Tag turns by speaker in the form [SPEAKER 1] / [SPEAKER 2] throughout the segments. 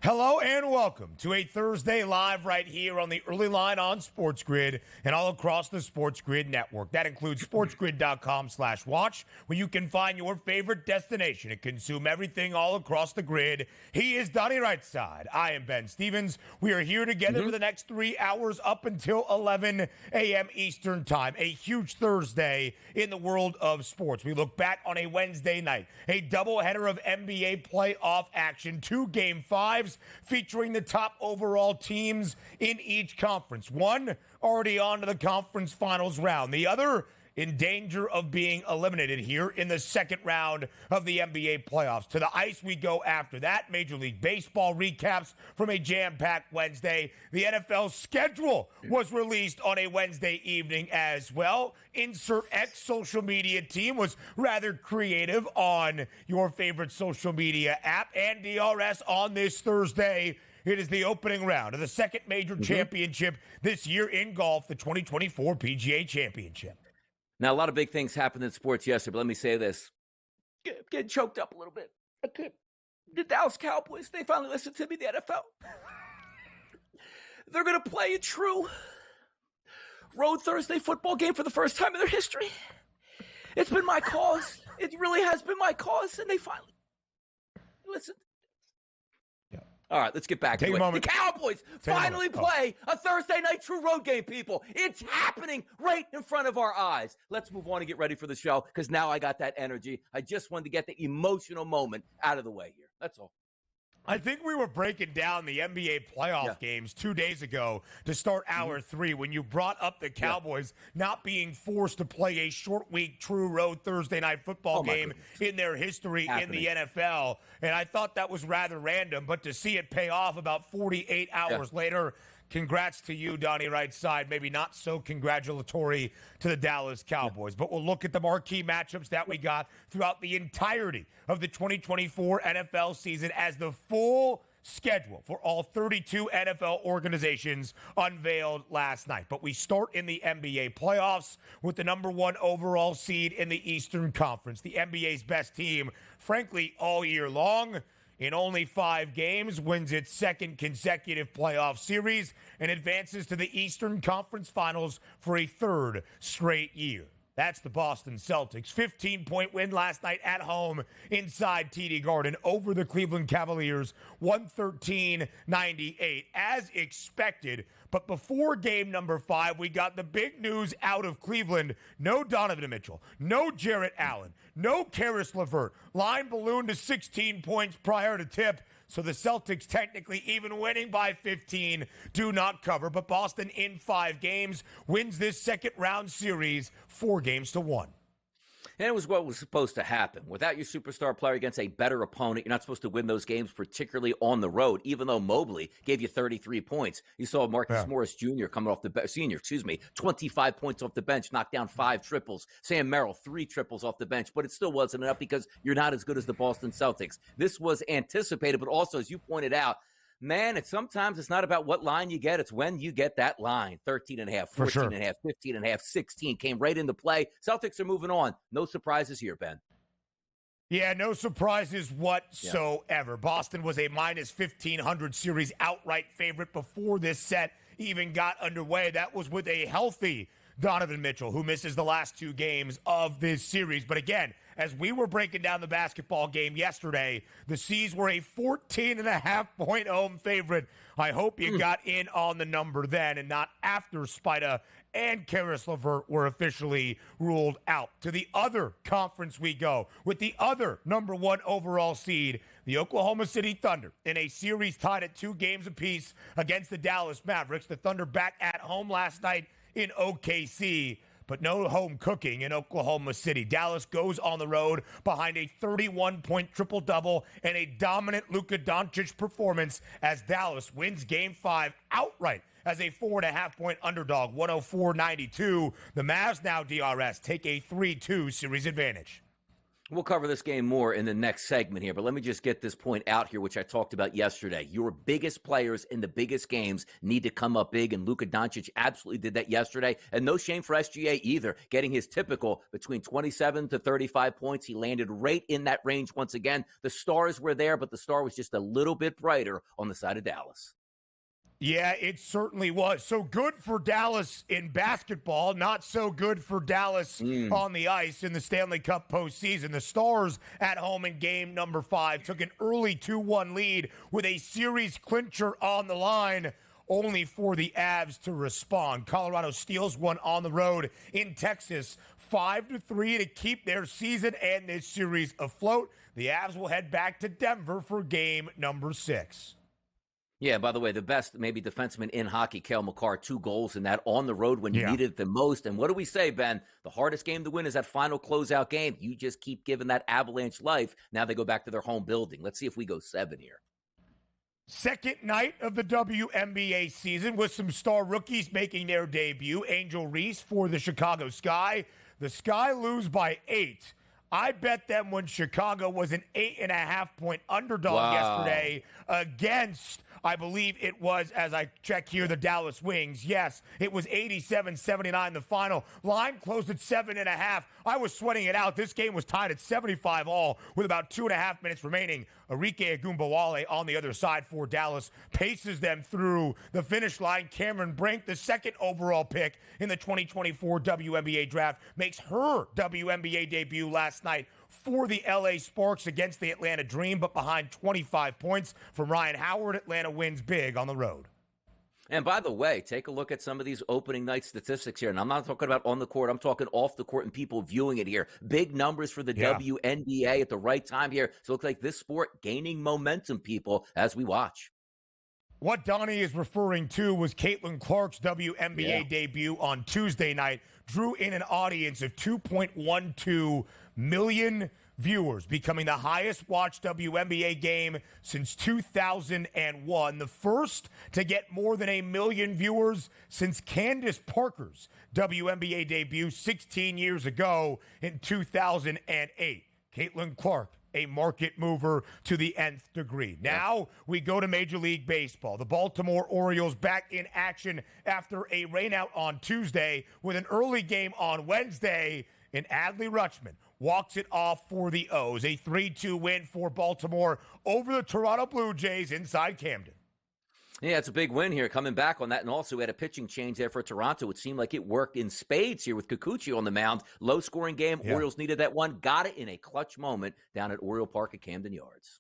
[SPEAKER 1] Hello and welcome to a Thursday live right here on the early line on SportsGrid and all across the SportsGrid network. That includes sportsgrid.com/watch, where you can find your favorite destination and consume everything all across the grid. He is Donnie Rightside. I am Ben Stevens. We are here together for the next 3 hours up until 11 a.m. Eastern time. A huge Thursday in the world of sports. We look back on a Wednesday night, a doubleheader of NBA playoff action, 2 Game 5s featuring the top overall teams in each conference. One already on to the conference finals round. The other in danger of being eliminated here in the second round of the NBA playoffs. To the ice we go after that. Major League Baseball recaps from a jam-packed Wednesday. The NFL schedule was released on a Wednesday evening as well. Insert X social media team was rather creative on your favorite social media app. And DRS on this Thursday. It is the opening round of the second major championship this year in golf, the 2024 PGA Championship.
[SPEAKER 2] Now, a lot of big things happened in sports yesterday, but let me say this. Getting choked up a little bit. The Dallas Cowboys, they finally listened to me, the NFL. They're going to play a true road Thursday football game for the first time in their history. It's been my cause. It really has been my cause, and they finally listened. All right, let's get back to it. The Cowboys finally play a Thursday night true road game, people. It's happening right in front of our eyes. Let's move on and get ready for the show because now I got that energy. I just wanted to get the emotional moment out of the way here. That's all.
[SPEAKER 1] I think we were breaking down the NBA playoff games 2 days ago to start hour 3 when you brought up the Cowboys not being forced to play a short week true road Thursday night football game in their history in the NFL. And I thought that was rather random, but to see it pay off about 48 hours later, congrats to you, Donnie Rightside. Maybe not so congratulatory to the Dallas Cowboys. But we'll look at the marquee matchups that we got throughout the entirety of the 2024 NFL season as the full schedule for all 32 NFL organizations unveiled last night. But we start in the NBA playoffs with the number 1 overall seed in the Eastern Conference. The NBA's best team, frankly, all year long. In only 5 games, wins its second consecutive playoff series and advances to the Eastern Conference Finals for a 3rd straight year. That's the Boston Celtics. 15-point win last night at home inside TD Garden over the Cleveland Cavaliers, 113-98, as expected. But before game number 5, we got the big news out of Cleveland. No Donovan Mitchell, no Jarrett Allen, no Karis LeVert. Line ballooned to 16 points prior to tip. So the Celtics, technically even winning by 15, do not cover. But Boston, in 5 games, wins this second round series 4-1.
[SPEAKER 2] And it was what was supposed to happen. Without your superstar player against a better opponent, you're not supposed to win those games, particularly on the road, even though Mobley gave you 33 points. You saw Marcus Morris Jr. coming off the bench, 25 points off the bench, knocked down 5 triples. Sam Merrill, 3 triples off the bench, but it still wasn't enough because you're not as good as the Boston Celtics. This was anticipated, but also, as you pointed out, man, sometimes it's not about what line you get. It's when you get that line. 13.5, 14.5, 15.5, 16 came right into play. Celtics are moving on. No surprises here, Ben.
[SPEAKER 1] Yeah, no surprises whatsoever. Boston was a minus 1,500 series outright favorite before this set even got underway. That was with a healthy Donovan Mitchell, who misses the last 2 games of this series. But again, as we were breaking down the basketball game yesterday, the C's were a 14.5-point home favorite. I hope you got in on the number then and not after Spida and Karis LeVert were officially ruled out. To the other conference we go with the other number 1 overall seed, the Oklahoma City Thunder, in a series tied at 2 games apiece against the Dallas Mavericks. The Thunder back at home last night in OKC, but no home cooking in Oklahoma City. Dallas goes on the road behind a 31-point triple-double and a dominant Luka Doncic performance as Dallas wins Game 5 outright as a 4.5-point underdog, 104-92. The Mavs now, DRS, take a 3-2 series advantage.
[SPEAKER 2] We'll cover this game more in the next segment here, but let me just get this point out here, which I talked about yesterday. Your biggest players in the biggest games need to come up big, and Luka Doncic absolutely did that yesterday. And no shame for SGA either, getting his typical between 27 to 35 points. He landed right in that range once again. The stars were there, but the star was just a little bit brighter on the side of Dallas.
[SPEAKER 1] Yeah, it certainly was. So good for Dallas in basketball, not so good for Dallas on the ice in the Stanley Cup postseason. The Stars at home in game number 5 took an early 2-1 lead with a series clincher on the line, only for the Avs to respond. Colorado steals one on the road in Texas, 5-3 to keep their season and this series afloat. The Avs will head back to Denver for game number 6.
[SPEAKER 2] Yeah, by the way, the best maybe defenseman in hockey, Cale Makar, 2 goals in that on the road when you needed it the most. And what do we say, Ben? The hardest game to win is that final closeout game. You just keep giving that Avalanche life. Now they go back to their home building. Let's see if we go 7 here.
[SPEAKER 1] Second night of the WNBA season with some star rookies making their debut. Angel Reese for the Chicago Sky. The Sky lose by 8. I bet them when Chicago was an 8.5-point underdog yesterday against, I believe it was, as I check here, the Dallas Wings. Yes, it was 87-79 the final. Line closed at 7.5. I was sweating it out. This game was tied at 75 all with about 2.5 minutes remaining. Arike Agumbawale on the other side for Dallas paces them through the finish line. Cameron Brink, the second overall pick in the 2024 WNBA draft, makes her WNBA debut last night for the LA Sparks against the Atlanta Dream, but behind 25 points from Ryan Howard. Atlanta wins big on the road.
[SPEAKER 2] And by the way, take a look at some of these opening night statistics here. And I'm not talking about on the court. I'm talking off the court and people viewing it here. Big numbers for the WNBA at the right time here. So it looks like this sport gaining momentum, people, as we watch.
[SPEAKER 1] What Donnie is referring to was Caitlin Clark's WNBA debut on Tuesday night. Drew in an audience of 2.12 million viewers, becoming the highest watched WNBA game since 2001. The first to get more than 1 million viewers since Candace Parker's WNBA debut 16 years ago in 2008. Caitlin Clark, a market mover to the nth degree. Now we go to Major League Baseball. The Baltimore Orioles back in action after a rainout on Tuesday with an early game on Wednesday, and Adley Rutschman walks it off for the O's. A 3-2 win for Baltimore over the Toronto Blue Jays inside Camden.
[SPEAKER 2] Yeah, it's a big win here coming back on that. And also we had a pitching change there for Toronto. It seemed like it worked in spades here with Kikuchi on the mound. Low-scoring game. Orioles needed that one. Got it in a clutch moment down at Oriole Park at Camden Yards.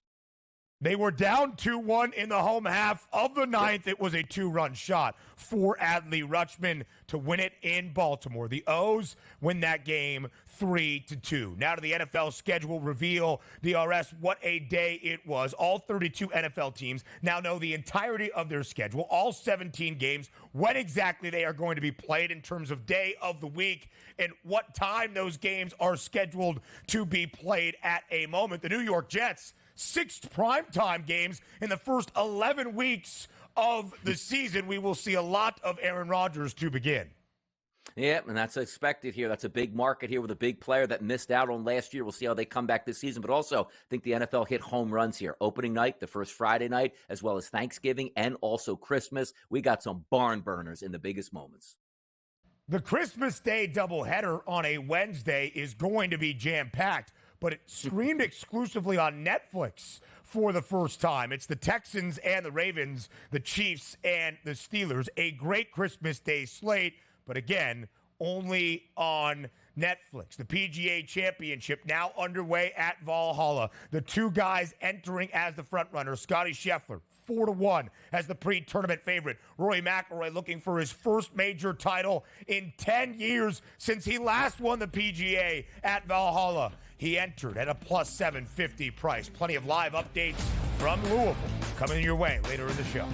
[SPEAKER 1] They were down 2-1 in the home half of the ninth. It was a 2-run shot for Adley Rutschman to win it in Baltimore. The O's win that game 3-2. Now to the NFL schedule reveal. DRS, what a day it was. All 32 NFL teams now know the entirety of their schedule, all 17 games, when exactly they are going to be played in terms of day of the week, and what time those games are scheduled to be played at a moment. The New York Jets, 6 primetime games in the first 11 weeks of the season. We will see a lot of Aaron Rodgers to begin.
[SPEAKER 2] Yeah, and that's expected here. That's a big market here with a big player that missed out on last year. We'll see how they come back this season. But also, I think the NFL hit home runs here. Opening night, the first Friday night, as well as Thanksgiving and also Christmas. We got some barn burners in the biggest moments.
[SPEAKER 1] The Christmas Day doubleheader on a Wednesday is going to be jam-packed, but it's streamed exclusively on Netflix for the first time. It's the Texans and the Ravens, the Chiefs and the Steelers. A great Christmas Day slate, but again, only on Netflix. The PGA Championship now underway at Valhalla. The two guys entering as the frontrunner, Scotty Scheffler, 4-1 as the pre-tournament favorite. Rory McIlroy looking for his first major title in 10 years since he last won the PGA at Valhalla. He entered at a plus 750 price. Plenty of live updates from Louisville coming your way later in the show.